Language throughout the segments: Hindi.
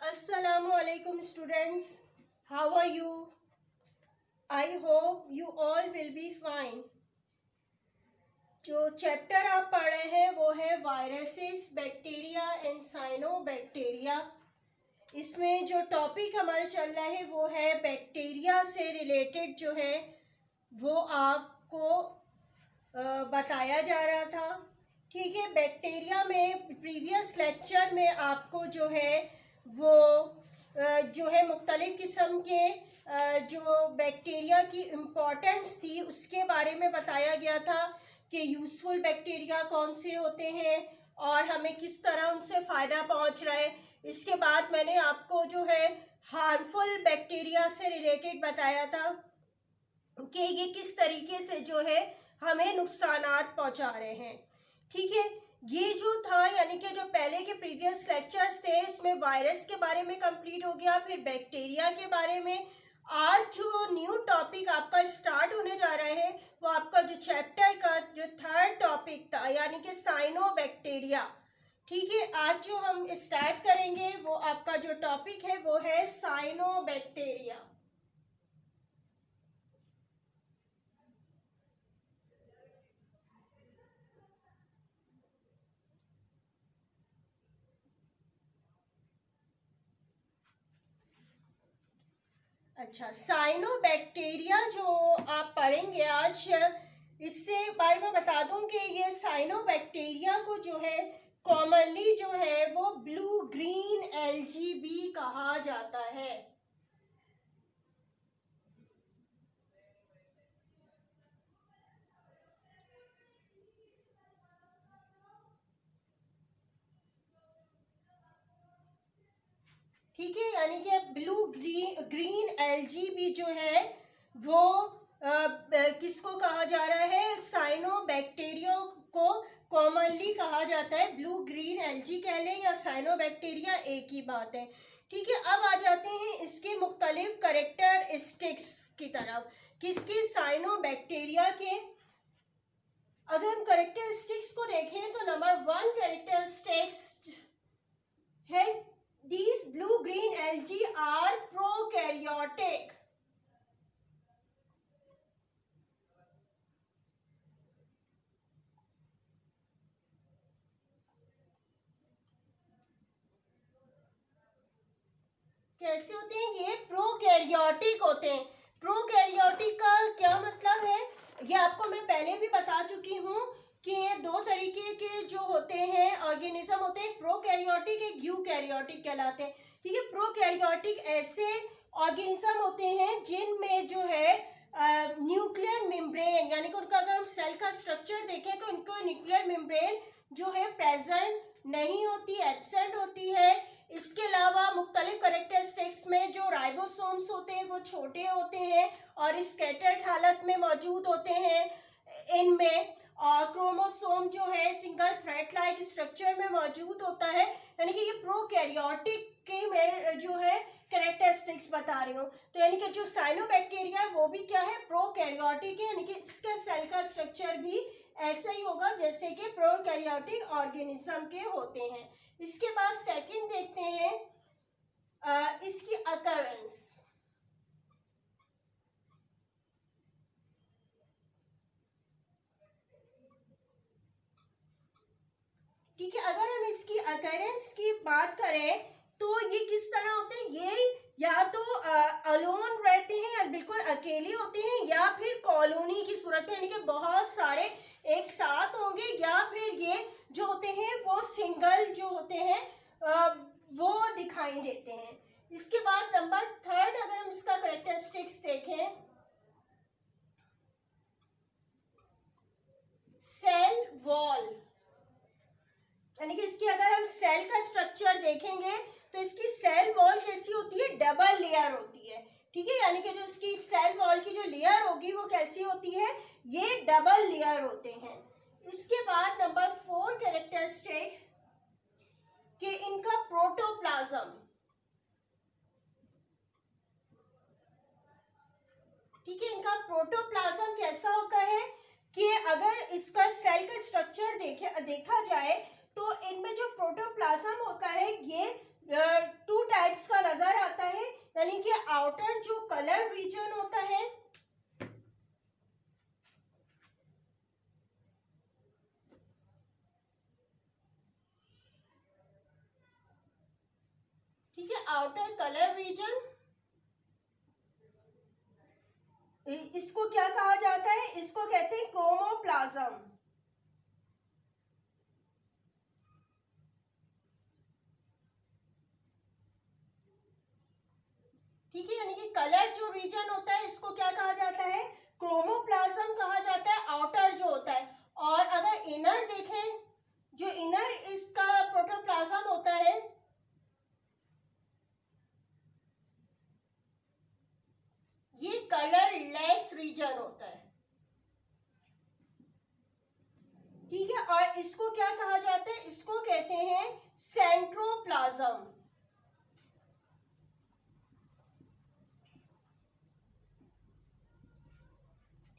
Assalamu alaikum students. How are you? I hope you all will be fine. जो चैप्टर आप पढ़ रहे हैं वो है वायरसेस, बैक्टीरिया एंड साइनोबैक्टीरिया। इसमें जो टॉपिक हमारा चल रहा है वो है बैक्टीरिया से रिलेटेड जो है वो आपको बताया जा रहा था। ठीक है, बैक्टीरिया में प्रीवियस लेक्चर में आपको जो है वो जो है मुख्तलिफ़ किस्म के जो बैक्टीरिया की इम्पोर्टेंस थी उसके बारे में बताया गया था कि यूज़फुल बैक्टीरिया कौन से होते हैं और हमें किस तरह उनसे फ़ायदा पहुंच रहा है। इसके बाद मैंने आपको जो है हार्मफुल बैक्टीरिया से रिलेटेड बताया था कि ये किस तरीके से जो है हमें नुकसानात पहुंचा रहे हैं। ठीक है, ये जो था यानी कि जो पहले के प्रीवियस लेक्चर्स थे इसमें वायरस के बारे में कंप्लीट हो गया, फिर बैक्टीरिया के बारे में। आज जो न्यू टॉपिक आपका स्टार्ट होने जा रहा है वो आपका जो चैप्टर का जो थर्ड टॉपिक था यानी कि साइनोबैक्टीरिया। ठीक है, आज जो हम स्टार्ट करेंगे वो आपका जो टॉपिक है वो है साइनोबैक्टीरिया। अच्छा, साइनोबैक्टीरिया जो आप पढ़ेंगे आज, इससे बारे में बता दूं कि ये साइनोबैक्टीरिया को जो है कॉमनली जो है वो ब्लू ग्रीन एल्गी भी कहा जाता है। ठीक है, यानी कि ब्लू ग्रीन एल्गी भी जो है वो किसको कहा जा रहा है, साइनोबैक्टीरिया को कॉमनली कहा जाता है। ब्लू ग्रीन एल्गी कह लें या साइनोबैक्टीरिया एक ही बात है। ठीक है, अब आ जाते हैं इसके मुख्तलिफ कैरेक्टरिस्टिक्स की तरफ। किसकी, साइनोबैक्टीरिया के। अगर हम कैरेक्टरिस्टिक्स को देखें तो नंबर 1 कैरेक्टरिस्टिक्स है these blue green algae are prokaryotic। कैसे होते हैं ये, प्रोकैरियोटिक होते हैं। प्रोकैरियोटिक का क्या मतलब है ये आपको मैं पहले भी बता चुकी हूँ कि दो तरीके के जो होते हैं ऑर्गेनिज्म होते हैं, प्रोकैरियोटिक, एक यूकैरियोटिक कहलाते हैं। ठीक है, प्रोकैरियोटिक ऐसे ऑर्गेनिज्म होते हैं जिनमें जो है न्यूक्लियर मेम्ब्रेन यानी कि उनका अगर हम सेल का स्ट्रक्चर देखें तो इनको न्यूक्लियर मेम्ब्रेन जो है प्रेजेंट नहीं होती, एब्सेंट होती है। इसके अलावा मुख्तलिफ कैरेक्टरिस्टिक्स में जो राइबोसोम्स होते हैं वो छोटे होते हैं और स्कैटर्ड हालत में मौजूद होते हैं इनमें। और क्रोमोसोम जो है सिंगल थ्रेड लाइक स्ट्रक्चर में मौजूद होता है, यानी कि ये प्रोकैरियोटिक के मैं जो है कैरेक्टरिस्टिक्स बता रही हूँ। तो यानी कि जो साइनोबैक्टीरिया है वो भी क्या है, प्रोकैरियोटिक है, यानी कि इसका सेल का स्ट्रक्चर भी ऐसा ही होगा जैसे कि प्रोकैरियोटिक ऑर्गेनिज्म के होते हैं। इसके बाद सेकंड देखते हैं इसकी अकरेंस। ठीक है, अगर हम इसकी अकरेंस की बात करें तो ये किस तरह होते हैं, ये या तो अलोन रहते हैं या बिल्कुल अकेले होते हैं या फिर कॉलोनी की सूरत में यानी कि बहुत सारे एक साथ होंगे, या फिर ये जो होते हैं वो सिंगल जो होते हैं वो दिखाई देते हैं। इसके बाद नंबर 3 अगर हम इसका कैरेक्टरिस्टिक्स देखें, सेल वॉल, यानी कि इसकी अगर हम सेल का स्ट्रक्चर देखेंगे तो इसकी सेल वॉल कैसी होती है, डबल लेयर होती है। ठीक है, यानी कि जो इसकी सेल वॉल की जो लेयर होगी वो कैसी होती है, ये डबल लेयर होते हैं। इसके बाद नंबर 4 कैरेक्टरिस्टिक कि इनका प्रोटोप्लाज्म। ठीक है, इनका प्रोटोप्लाज्म कैसा होता है कि अगर इसका सेल का स्ट्रक्चर देखा जाए तो इनमें जो प्रोटोप्लाज्म होता है ये 2 टाइप्स आउटर जो कलर रीजन होता है, ठीक है, आउटर कलर रीजन, इसको क्या कहा जाता है? इसको कहते हैं क्रोमोप्लाज्म। ठीक है, यानी कि कलर जो रीजन होता है इसको क्या कहा जाता है? क्रोमोप्लाज्म कहा जाता है, आउटर जो होता है। और अगर इनर देखें, जो इनर इसका प्रोटोप्लाज्म होता है, ये कलरलेस रीजन होता है। ठीक है, और इसको क्या कहा जाता है? इसको कहते हैं सेंट्रोप्लाज्म।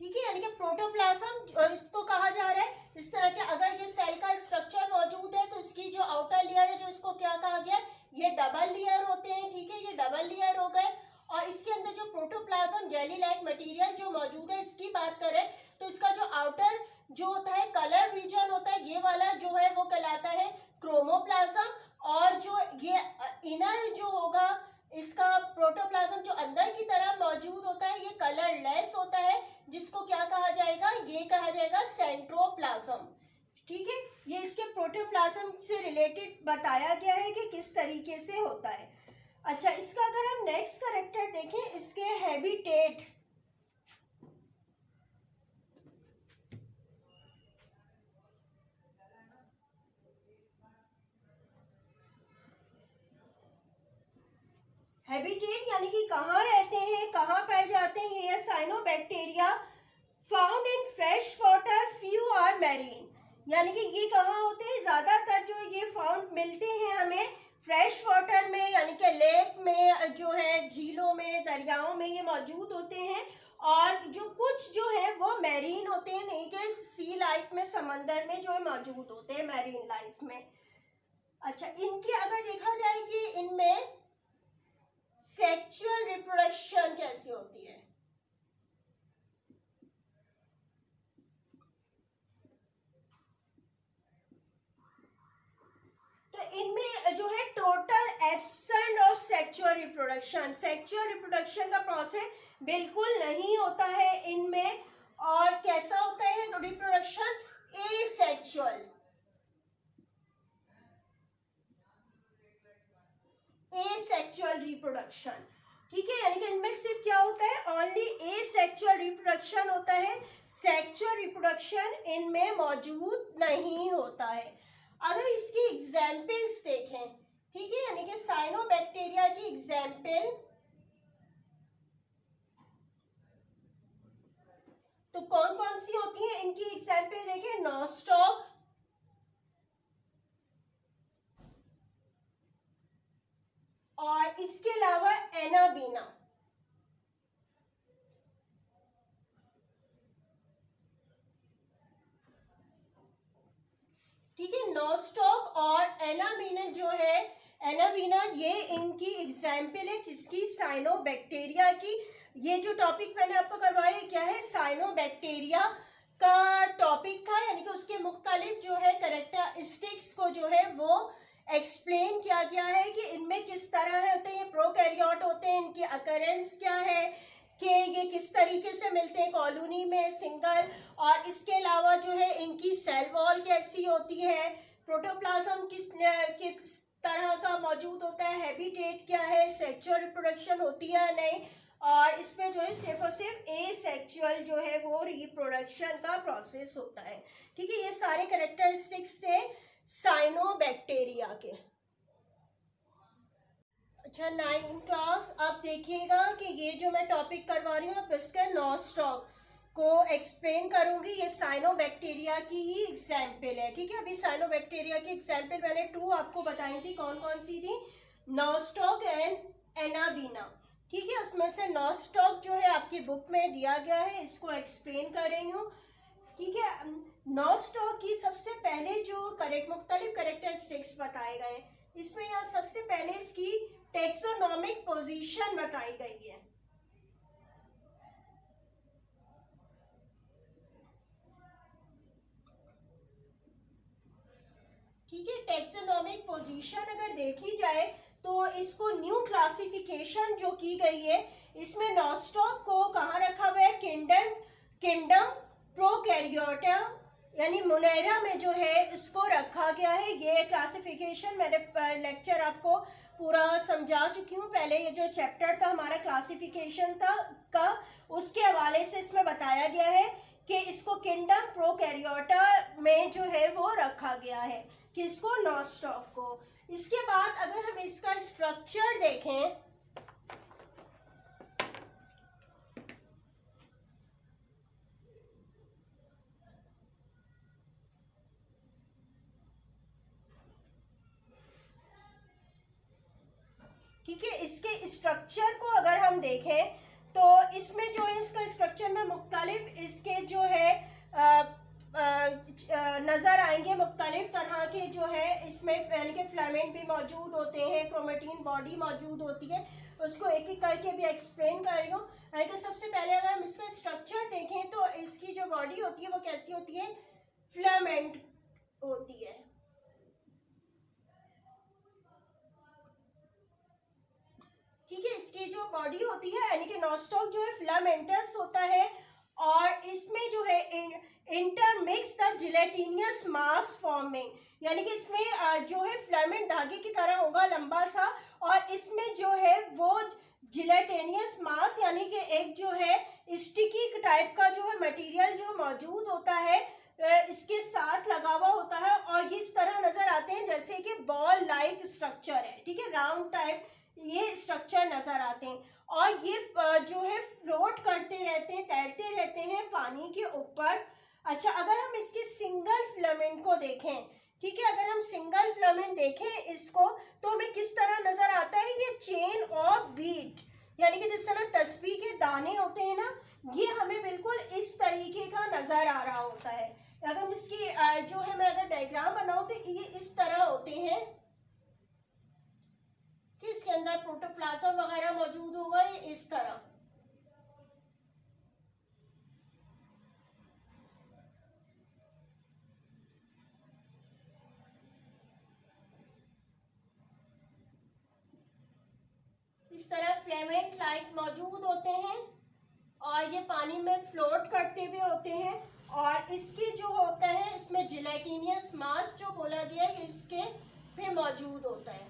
ठीक है, यानी कि प्रोटोप्लाज्म इसको कहा जा रहा है। इस तरह के अगर ये सेल का स्ट्रक्चर मौजूद है तो इसकी जो आउटर लेयर है, जो इसको क्या कहा गया? ये डबल लेयर होते हैं। ठीक है, ये डबल लेयर हो गए। और इसके अंदर जो प्रोटोप्लाज्म जेली लाइक मटेरियल जो मौजूद है, इसकी बात करें तो इसका जो आउटर जो होता है कलर रीजन होता है, ये वाला जो है वो कहलाता है क्रोमोप्लाज्म। और जो ये इनर जो होगा, इसका प्रोटोप्लाज्म जो अंदर की तरफ मौजूद होता है, ये कलरलेस होता है, जिसको क्या कहा जाएगा? ये कहा जाएगा सेंट्रोप्लाज्म। ठीक है, ये इसके प्रोटोप्लाज्म से रिलेटेड बताया गया है कि किस तरीके से होता है। अच्छा, इसका अगर हम नेक्स्ट कैरेक्टर देखें, इसके हैबिटेट, हैबिटेट यानी कि कहाँ रहते हैं, कहाँ पाए जाते हैं? ये cyanobacteria found in fresh water, few are marine. यानी कि ये कहाँ होते हैं? ज्यादातर जो ये फाउंड मिलते हैं हमें फ्रेश वाटर में, यानी कि लेक में, जो है झीलों में, दरियाओं में ये मौजूद होते हैं। और जो कुछ जो है वो मैरीन होते हैं, नहीं कि सी लाइफ में, समंदर में जो है मौजूद होते हैं, मैरीन लाइफ में। अच्छा, इनकी अगर देखा जाए कि इनमें सेक्सुअल रिप्रोडक्शन कैसी होती है, तो इनमें जो है total absent of sexual reproduction, sexual reproduction का प्रोसेस बिल्कुल नहीं होता है इनमें। और कैसा होता है रिप्रोडक्शन? Asexual, asexual reproduction. ठीक है, यानी कि इनमें सिर्फ क्या होता है? ओनली एसेक्सुअल रिप्रोडक्शन होता है, सेक्सुअल रिप्रोडक्शन इनमें मौजूद नहीं होता है। अगर इसकी एग्जाम्पल्स देखें, ठीक है, यानी कि साइनोबैक्टीरिया की एग्जाम्पल, तो कौन कौन सी होती है? इनकी एग्जाम्पल देखें, नॉस्टॉक, और इसके अलावा एनाबीना। ठीक है, नॉस्टॉक और एनाबीना जो है, एनाबीना, ये इनकी एग्जाम्पल है किसकी? साइनोबैक्टीरिया की। ये जो टॉपिक मैंने आपको करवाया क्या है? साइनोबैक्टीरिया का टॉपिक था, यानी कि उसके मुख्तलिफ जो है कैरेक्टरिस्टिक्स को जो है वो एक्सप्लेन किया गया है कि इनमें किस तरह होते हैं, प्रोकैरियोट होते हैं, इनकी अकरेंस क्या है, कि ये किस तरीके से मिलते हैं कॉलोनी में, सिंगल। और इसके अलावा जो है इनकी सेल वॉल कैसी होती है, प्रोटोप्लाज्म किस तरह का मौजूद होता है, हैबिटेट क्या है, सेक्सुअल रिप्रोडक्शन होती है नहीं, और इसमें जो है सिर्फ और सिर्फ एसेक्सुअल जो है वो रिप्रोडक्शन का प्रोसेस होता है। ठीक है, ये सारे कैरेक्टरिस्टिक्स थे साइनोबैक्टीरिया के। अच्छा, 9th क्लास, अब देखिएगा कि ये जो मैं टॉपिक करवा रही हूँ, अब इसके नॉस्टॉक को एक्सप्लेन करूंगी। ये साइनोबैक्टीरिया की ही एग्जाम्पल है। ठीक है, अभी साइनोबैक्टीरिया की एग्जाम्पल मैंने 2 आपको बताई थी, कौन कौन सी थी? Nostoc and anabaena. ठीक है, उसमें से नॉस्टॉक जो है आपकी बुक में दिया गया है, इसको एक्सप्लेन कर रही हूँ। ठीक है, नॉस्टॉक की सबसे पहले जो मुख्तलिफ कैरेक्टरिस्टिक्स बताए गए, इसमें यहाँ सबसे पहले इसकी टैक्सोनॉमिक पोजीशन बताई गई है। ठीक है, टैक्सोनॉमिक पोजीशन अगर देखी जाए तो इसको न्यू क्लासिफिकेशन जो की गई है, इसमें नॉस्टॉक को कहाँ रखा हुआ है, किंगडम प्रोकैरियोटा यानी मोनेरा में जो है इसको रखा गया है। ये क्लासिफिकेशन मैंने लेक्चर आपको पूरा समझा चुकी हूँ पहले। ये जो चैप्टर था हमारा क्लासिफिकेशन का, उसके हवाले से इसमें बताया गया है कि इसको किंगडम प्रोकैरियोटा में जो है वो रखा गया है, किसको, नॉस्टॉक को। इसके बाद अगर हम इसका स्ट्रक्चर देखें, ठीक है, इसके स्ट्रक्चर को अगर हम देखें तो इसमें जो है इसका स्ट्रक्चर में मुख्तलिफ इसके जो है नज़र आएंगे, मुख्तलिफ तरह के जो है इसमें यानी कि फिलामेंट भी मौजूद होते हैं, क्रोमेटिन बॉडी मौजूद होती है। उसको एक एक करके भी एक्सप्लेन कर रही हूँ। यानी कि सबसे पहले अगर हम इसका स्ट्रक्चर देखें तो इसकी जो बॉडी होती है वो कैसी होती है, फिलामेंट होती है। ठीक है, इसकी जो बॉडी होती है यानी कि नॉस्टॉक जो है फिलामेंटस होता है, और इसमें जो है intermix the gelatinous mass forming, यानी कि इसमें जो है फिलामेंट धागे की तरह होगा लंबा सा, और इसमें जो है वो जिलेटिनियस मास यानी कि एक जो है स्टिकी टाइप का जो है मटेरियल जो मौजूद होता है इसके साथ लगा हुआ होता है, और ये इस तरह नजर आते हैं जैसे कि बॉल लाइक स्ट्रक्चर है। ठीक है, राउंड टाइप ये स्ट्रक्चर नजर आते हैं, और ये जो है फ्लोट करते रहते हैं, तैरते रहते हैं पानी के ऊपर। अच्छा, अगर हम इसके सिंगल फिलामेंट को देखें, ठीक है, अगर हम सिंगल फिलामेंट देखें इसको तो हमें किस तरह नजर आता है, ये चेन ऑफ बीट, यानी कि जिस तरह तस्बीह के दाने होते हैं ना, ये हमें बिल्कुल इस तरीके का नजर आ रहा होता है। अगर हम इसकी जो है मैं अगर डायग्राम बनाऊं तो ये इस तरह होते हैं कि इसके अंदर प्रोटोप्लाज्म वगैरह मौजूद होगा, ये इस तरह। इस तरह फिलामेंट लाइक मौजूद होते हैं, और ये पानी में फ्लोट करते हुए होते हैं, और इसके जो होता है इसमें जिलेटिनियस मास जो बोला गया है इसके पे मौजूद होता है।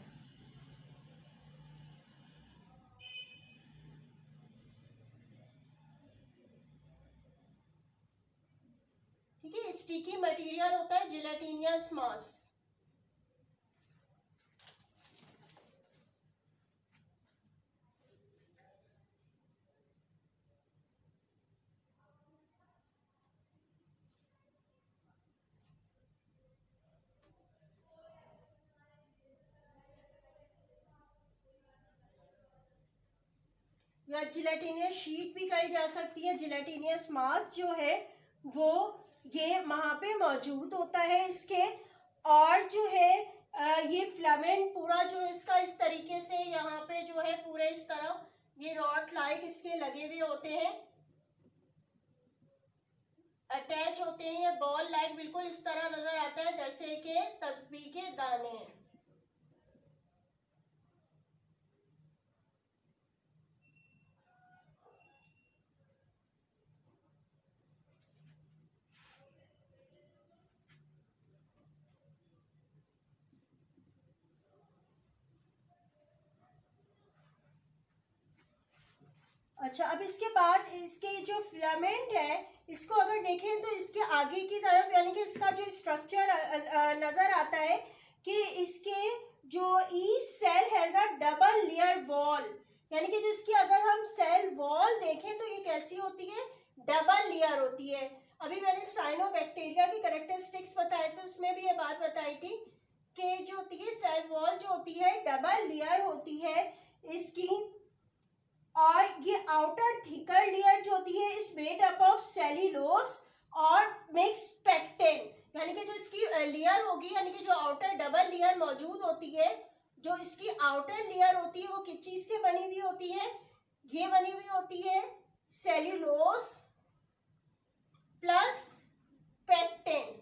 ठीक है, स्टिकी मटेरियल होता है जिलेटिनियस मास। या जिलेटिनियस शीट भी कही जा सकती है। जिलेटिनियस मास जो है वो ये वहां पे मौजूद होता है इसके, और जो है ये फिलामेंट पूरा जो इसका इस तरीके से यहाँ पे जो है पूरे इस तरह ये रॉड लाइक इसके लगे हुए होते हैं, अटैच होते हैं, ये बॉल लाइक बिल्कुल इस तरह नजर आता है जैसे कि तस्बीह के दाने हैं। अच्छा, अब इसके बाद इसके जो फिलामेंट है इसको अगर देखें तो इसके आगे की तरफ यानी कि इसका जो स्ट्रक्चर नजर आता है कि इसके जो each cell has a double layer wall, यानी कि जो इसकी अगर हम सेल वॉल देखें तो ये कैसी होती है, डबल लेयर होती है। अभी मैंने साइनोबैक्टीरिया की कैरेक्टरिस्टिक्स बताए तो उसमें भी ये बात बताई थी कि जो होती है सेल वॉल जो होती है डबल लेयर होती है इसकी, और ये आउटर थिकर लेयर जो होती है इस मेड अप ऑफ सेल्यूलोज और मिक्स पेक्टिन, यानी कि जो इसकी लेयर होगी यानी कि जो आउटर डबल लेयर मौजूद होती है जो इसकी आउटर लेयर होती है वो किस चीज से बनी हुई होती है, ये बनी हुई होती है सेल्यूलोज प्लस पेक्टिन।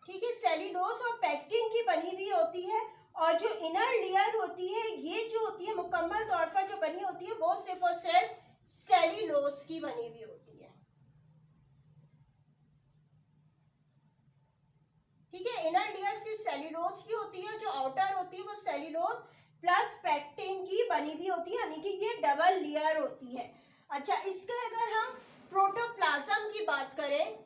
ठीक है, सेल्यूलोज और पेक्टिन की बनी हुई होती है, और जो इनर लेयर होती है ये जो होती है मुकम्मल तौर पर जो बनी होती है वो सिर्फ और सिर्फ सेल्यूलोज की बनी हुई होती है। ठीक है, इनर लेयर सिर्फ सेल्यूलोज की होती है, जो आउटर होती है वो सेल्यूलोज प्लस पेक्टिन की बनी हुई होती है, यानी कि ये डबल लेयर होती है। अच्छा, इसका अगर हम प्रोटोप्लाज्म की बात करें,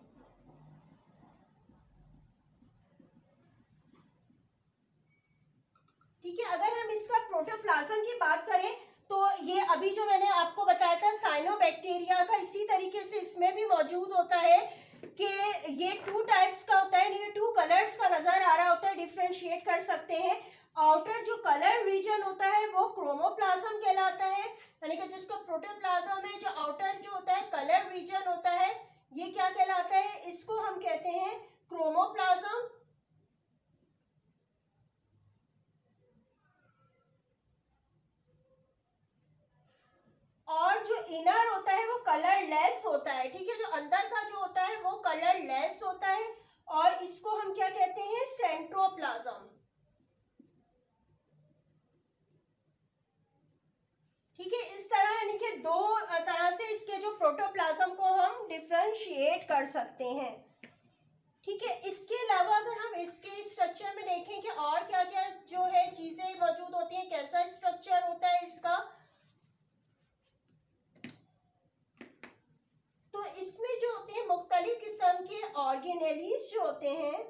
ठीक है, अगर हम इसका प्रोटोप्लाज्म की बात करें तो ये अभी जो मैंने आपको बताया था साइनोबैक्टीरिया का, इसी तरीके से इसमें भी मौजूद होता है कि ये 2 टाइप्स का होता है, ये 2 कलर्स का नजर आ रहा होता है, डिफ्रेंशिएट कर सकते हैं। आउटर जो कलर रीजन होता है वो क्रोमोप्लाज्म कहलाता है, यानी कि जिसको प्रोटोप्लाज्म है, जो आउटर जो होता है कलर रीजन होता है ये क्या कहलाता है, इसको हम कहते हैं क्रोमोप्लाज्म। और जो इनर होता है वो कलरलेस होता है। ठीक है, जो अंदर का जो होता है वो कलरलेस होता है, और इसको हम क्या कहते हैं, सेंट्रोप्लाज्म। ठीक है, इस तरह यानी कि 2 तरह से इसके जो प्रोटोप्लाज्म को हम डिफरेंशिएट कर सकते हैं। ठीक है, इसके अलावा अगर हम इसके स्ट्रक्चर में देखें कि और क्या क्या जो है चीजें मौजूद होती हैं, कैसा स्ट्रक्चर होता है इसका, तो इसमें जो होते हैं मुख्तलिफ किस्म के ऑर्गेनेलीज जो होते हैं,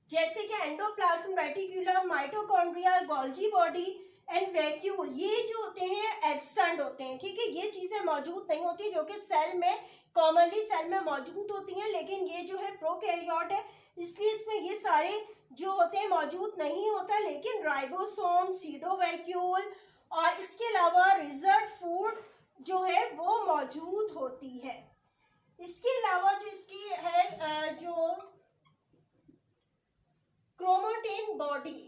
जैसे कि endoplasm, reticulum, mitochondria, Golgi body and vacuole, ये जो होते हैं एब्सेंट होते हैं। ठीक है, ये चीजें मौजूद नहीं होती जो कि सेल में कॉमनली सेल में मौजूद होती हैं, लेकिन ये जो है प्रोकैरियोट है इसलिए इसमें ये सारे जो होते हैं मौजूद नहीं होता, लेकिन राइबोसोम, सीडोवैक्यूल और इसके अलावा रिजर्व फूड जो है वो मौजूद होती है। इसके अलावा जो इसकी है जो क्रोमैटिन बॉडी,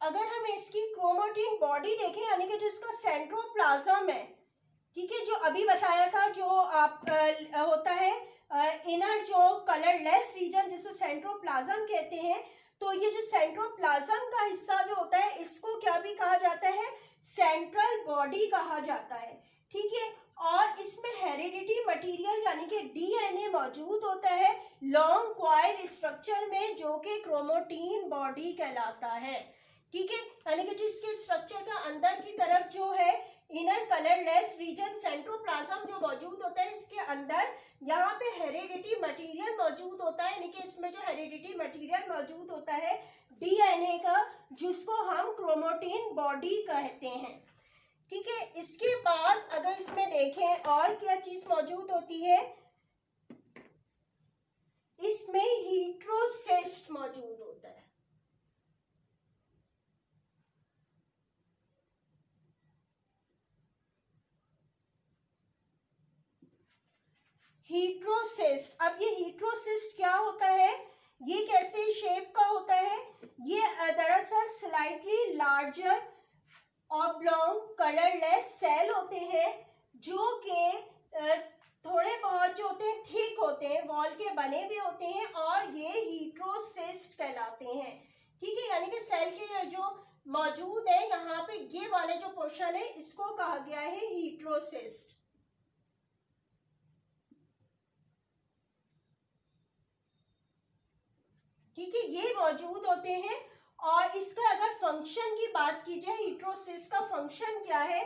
अगर हम इसकी क्रोमैटिन बॉडी देखें यानी कि जो इसका सेंट्रोप्लाज्म है, ठीक है, जो अभी बताया था जो आप होता है इनर जो कलरलेस रीजन जिसको सेंट्रोप्लाज्म कहते हैं, तो ये जो सेंट्रोप्लाज्म का हिस्सा जो होता है इसको क्या भी कहा जाता है, सेंट्रल बॉडी कहा जाता है। ठीक है, और इसमें हेरिडिटी मटेरियल यानी कि डीएनए मौजूद होता है लॉन्ग कॉइल स्ट्रक्चर में, जो कि क्रोमैटिन बॉडी कहलाता है। ठीक है, यानी कि जिसके स्ट्रक्चर का अंदर की तरफ जो है इनर कलरलेस रीजन सेंट्रोप्लाज्म जो मौजूद होता है, इसके अंदर यहाँ पे हेरिडिटी मटेरियल मौजूद होता है, यानी कि इसमें जो हेरिडिटी मटेरियल मौजूद होता है डीएनए का, जिसको हम क्रोमैटिन बॉडी कहते हैं। ठीक है, इसके बाद अगर इसमें देखें और क्या चीज मौजूद होती है, इसमें हीट्रोसिस्ट मौजूद होता है। हीट्रोसिस्ट, अब ये हीट्रोसिस्ट क्या होता है, ये कैसे शेप का होता है, ये दरअसल slightly larger oblong colourless cell होते हैं जो कि थोड़े बहुत जो होते हैं थिक होते हैं, वॉल के बने हुए होते हैं, और ये हीट्रोसिस्ट कहलाते हैं। ठीक है, यानी कि सेल के जो मौजूद है यहाँ पे ये वाले जो पोर्शन है इसको कहा गया है हीट्रोसिस्ट। ठीक है, ये मौजूद होते हैं, और इसका अगर फंक्शन की बात की जाए हीट्रोसिस्ट का फंक्शन क्या है,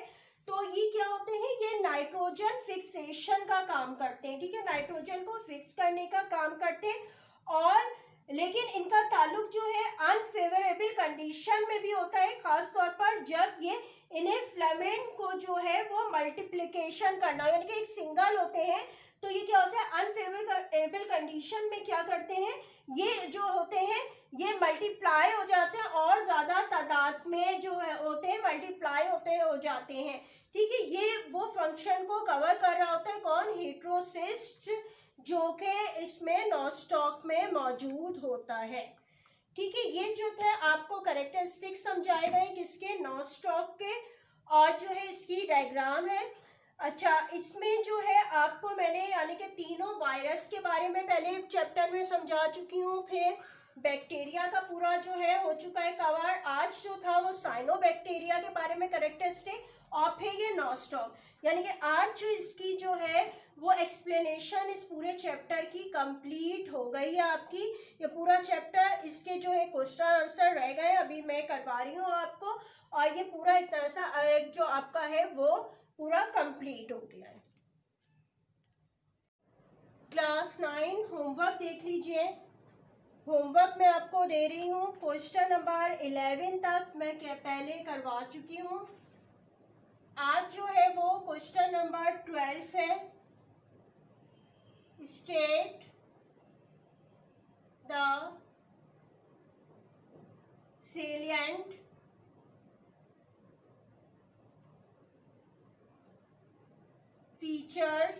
तो ये क्या होते हैं, ये नाइट्रोजन फिक्सेशन का काम करते हैं। ठीक है, नाइट्रोजन को फिक्स करने का काम करते हैं, और लेकिन इनका ताल्लुक जो है अनफेवरेबल कंडीशन में भी होता है, खास तौर पर जब ये इन्हें फिलामेंट को जो है वो मल्टीप्लिकेशन करना, यानी कि एक सिंगल होते हैं तो ये क्या होता है, अनफेवरेबल कंडीशन में क्या करते हैं, ये जो होते हैं ये मल्टीप्लाई हो जाते हैं और ज़्यादा तादाद में जो है होते हैं मल्टीप्लाई होते हो जाते हैं। ठीक है, ये वो फंक्शन को कवर कर रहा होता है कौन, हेटेरोसिस्ट, जो कि इसमें नॉनस्टॉक में मौजूद होता है। ठीक है, ये जो था आपको कैरेक्टरिस्टिक समझाए गए किसके, नॉनस्टॉक के, और जो है इसकी डायग्राम है। अच्छा, इसमें जो है आपको मैंने यानी कि तीनों वायरस के बारे में पहले चैप्टर में समझा चुकी हूँ, फिर बैक्टीरिया का पूरा जो है हो चुका है कवर, आज जो था वो साइनोबैक्टीरिया के बारे में कैरेक्टरिस्टिक, और फिर ये नॉनस्टॉक, यानी कि आज जो इसकी जो है वो एक्सप्लेनेशन इस पूरे चैप्टर की कंप्लीट हो गई है आपकी। ये पूरा चैप्टर, इसके जो है क्वेश्चन आंसर रह गए अभी मैं करवा रही हूँ आपको, और ये पूरा एक तरह से जो आपका है वो पूरा कंप्लीट हो गया है। क्लास 9 होमवर्क देख लीजिए। होमवर्क मैं आपको दे रही हूँ, क्वेश्चन नंबर 11 तक मैं पहले करवा चुकी हूँ। आज जो है वो क्वेश्चन नंबर 12 है। State the salient features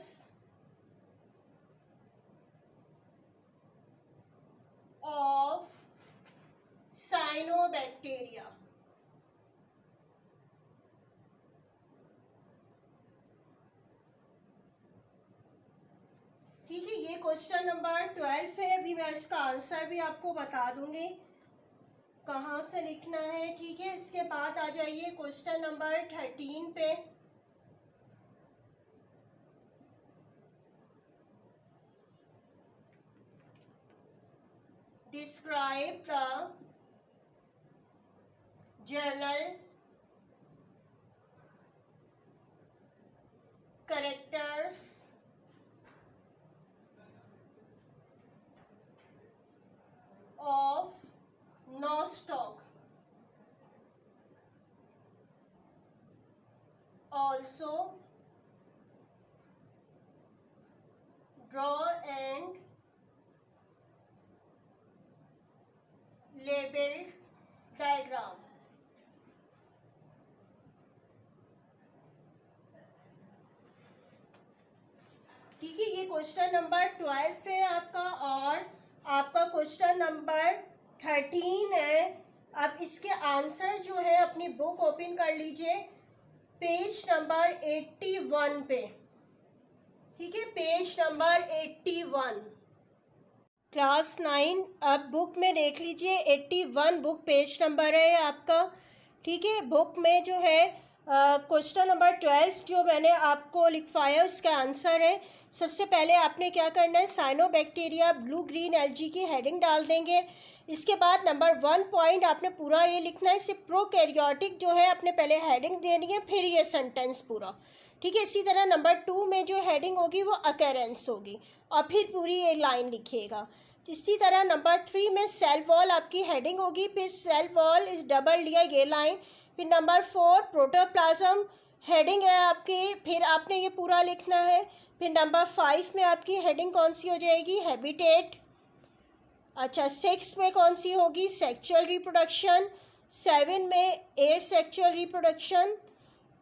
of cyanobacteria। ठीक है, ये क्वेश्चन नंबर 12 है। अभी मैं इसका आंसर भी आपको बता दूंगी कहाँ से लिखना है। ठीक है, इसके बाद आ जाइए क्वेश्चन नंबर 13 पे। Describe the journal characters of nostoc, also draw and label diagram। ठीक है, ये क्वेश्चन नंबर 12 है आपका, और आपका क्वेश्चन नंबर 13 है। अब इसके आंसर जो है अपनी बुक ओपन कर लीजिए, पेज नंबर 81 पे। ठीक है, पेज नंबर 81, क्लास 9। अब बुक में देख लीजिए 81 बुक पेज नंबर है आपका। ठीक है, बुक में जो है क्वेश्चन नंबर 12 जो मैंने आपको लिखवाया उसका आंसर है। सबसे पहले आपने क्या करना है, साइनोबैक्टीरिया ब्लू ग्रीन एल्गी की हेडिंग डाल देंगे। इसके बाद नंबर 1 पॉइंट आपने पूरा ये लिखना है, सिर्फ प्रोकैरियोटिक जो है आपने पहले हेडिंग देनी है, फिर ये सेंटेंस पूरा। ठीक है, इसी तरह नंबर 2 में जो हेडिंग होगी वो अकेरेंस होगी, और फिर पूरी ये लाइन लिखिएगा। इसी तरह नंबर 3 में सेल वॉल आपकी हेडिंग होगी, फिर सेल वॉल इज डबल लिया ये लाइन। फिर नंबर 4 प्रोटोप्लाज्म हेडिंग है आपकी, फिर आपने ये पूरा लिखना है। फिर नंबर 5 में आपकी हेडिंग कौन सी हो जाएगी, हैबिटेट। अच्छा, 6 में कौन सी होगी, सेक्सुअल रिप्रोडक्शन। 7 में एसेक्सुअल रिप्रोडक्शन,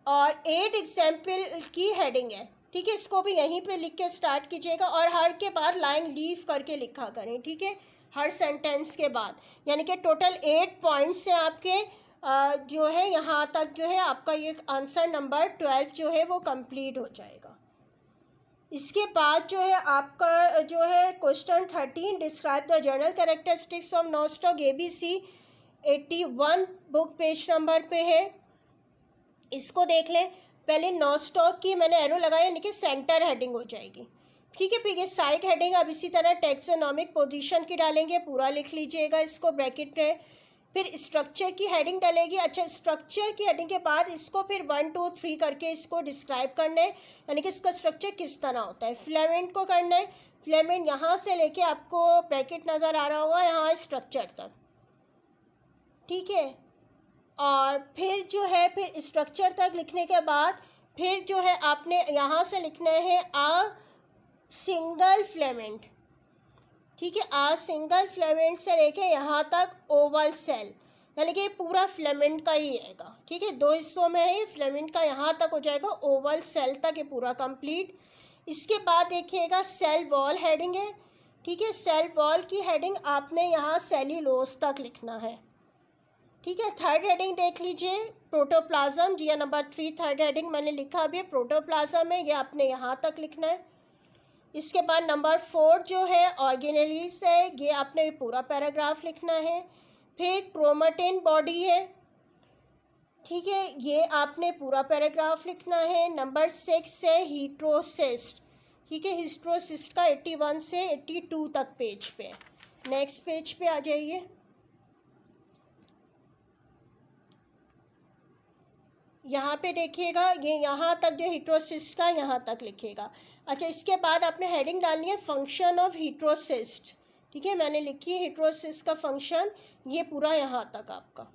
और 8 एग्जाम्पल की हेडिंग है। ठीक है, इसको भी यहीं पे लिख के स्टार्ट कीजिएगा, और हर के बाद लाइन लीव करके लिखा करें। ठीक है, हर सेंटेंस के बाद, यानी कि टोटल 8 पॉइंट्स हैं आपके जो है यहाँ तक जो है आपका ये आंसर नंबर 12 जो है वो कंप्लीट हो जाएगा। इसके बाद जो है आपका जो है question 13 describe the general characteristics of नॉनस्टॉक ABC 81 book page number पे है। इसको देख लें। पहले नॉनस्टॉक की मैंने एरो लगाया, यानी कि सेंटर हेडिंग हो जाएगी। ठीक है, फिर ये साइड हेडिंग अब इसी तरह टैक्सोनॉमिक पोजीशन की डालेंगे, पूरा लिख लीजिएगा इसको ब्रैकेट में। फिर स्ट्रक्चर की हेडिंग डलेगी। अच्छा, स्ट्रक्चर की हेडिंग के बाद इसको फिर 1 2 3 करके इसको डिस्क्राइब करना है, यानी कि इसका स्ट्रक्चर किस तरह होता है। फिलामेंट को करना है, फिलामेंट यहाँ से लेके आपको ब्रैकेट नज़र आ रहा होगा यहाँ स्ट्रक्चर तक। ठीक है, और फिर जो है फिर स्ट्रक्चर तक लिखने के बाद फिर जो है आपने यहाँ से लिखना है आ सिंगल फिलामेंट, ठीक है, आ सिंगल फिलामेंट से लेके यहाँ तक ओवल सेल, यानी कि पूरा फिलामेंट का ही आएगा, ठीक है, 2 हिस्सों में है, फिलामेंट का यहाँ तक हो जाएगा ओवल सेल तक ये पूरा कंप्लीट। इसके बाद देखिएगा सेल वॉल हेडिंग है, ठीक है, सेल वॉल की हेडिंग आपने यहाँ सेल्यूलोज तक लिखना है, ठीक है। थर्ड हेडिंग देख लीजिए प्रोटोप्लाज्म, जी नंबर 3 थर्ड हेडिंग मैंने लिखा अभी प्रोटोप्लाज्म है, ये आपने यहाँ तक लिखना है। इसके बाद नंबर 4 जो है ऑर्गेनेलीज है, ये आपने पूरा पैराग्राफ लिखना है। फिर क्रोमेटिन बॉडी है, ठीक है, ये आपने पूरा पैराग्राफ लिखना है। नंबर 6 है हीट्रोसिस्ट, ठीक है, हिस्ट्रोसिस्ट का 81 से 82 तक पेज पे। नेक्स्ट पेज पे आ जाइए। यहाँ पे देखिएगा ये यहाँ तक जो हीट्रोसिस्ट का यहाँ तक लिखिएगा। अच्छा, इसके बाद आपने हेडिंग डालनी है फंक्शन ऑफ हीट्रोसिस्ट, ठीक है, मैंने लिखी है हीट्रोसिस्ट का फंक्शन, ये पूरा यहाँ तक आपका,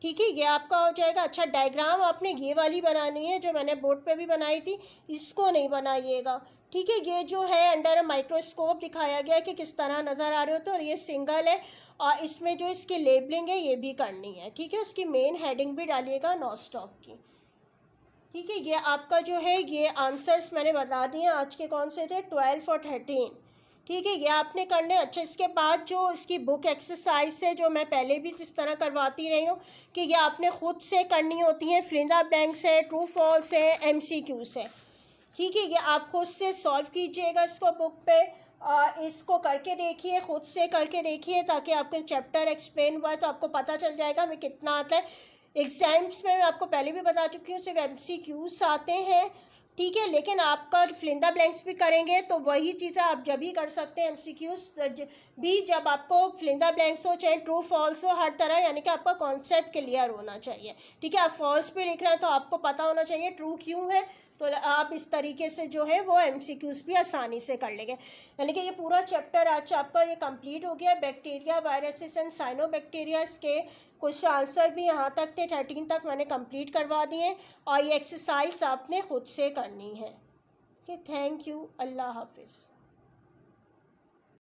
ठीक है, ये आपका हो जाएगा। अच्छा, डायग्राम आपने ये वाली बनानी है जो मैंने बोर्ड पे भी बनाई थी, इसको नहीं बनाइएगा, ठीक है। ये जो है अंडर माइक्रोस्कोप दिखाया गया कि किस तरह नज़र आ रहे हो, तो और ये सिंगल है और इसमें जो इसकी लेबलिंग है ये भी करनी है, ठीक है। उसकी मेन हेडिंग भी डालिएगा नो स्टॉप की, ठीक है। ये आपका जो है ये आंसर्स मैंने बता दिए आज के कौन से थे 12 और 13, ठीक है, ये आपने करने। अच्छा, इसके बाद जो इसकी बुक एक्सरसाइज है जो मैं पहले भी जिस तरह करवाती रही हूँ कि ये आपने खुद से करनी होती हैं, फिलिंदा ब्लैंक्स है, ट्रू फॉल्स है, MCQs है, ठीक है, ये आप खुद से सॉल्व कीजिएगा इसको बुक पे, इसको करके देखिए, खुद से करके देखिए ताकि आपके चैप्टर एक्सप्लेन हुआ है तो आपको पता चल जाएगा हमें कितना आता है। एग्जाम्स में मैं आपको पहले भी बता चुकी हूँ सिर्फ MCQs आते हैं, ठीक है, लेकिन आपका फिलिंदा ब्लैंक्स भी करेंगे तो वही चीज़ें आप जब ही कर सकते हैं MCQs भी जब आपको फिलिंदा ब्लैंक्स हो चाहे ट्रू फॉल्स हो, हर तरह, यानी कि आपका कॉन्सेप्ट क्लियर होना चाहिए, ठीक है। आप फॉल्स भी लिख रहे हैं तो आपको पता होना चाहिए ट्रू क्यों है, तो आप इस तरीके से जो है वो MCQs भी आसानी से कर लेंगे। यानी कि ये पूरा चैप्टर आज आपका ये कंप्लीट हो गया, बैक्टीरिया वायरसेस एंड साइनोबैक्टीरिया के कुछ आंसर भी यहाँ तक थे, 13 तक मैंने कंप्लीट करवा दिए और ये एक्सरसाइज आपने खुद से करनी है, ठीक है। थैंक यू, अल्लाह हाफिज़।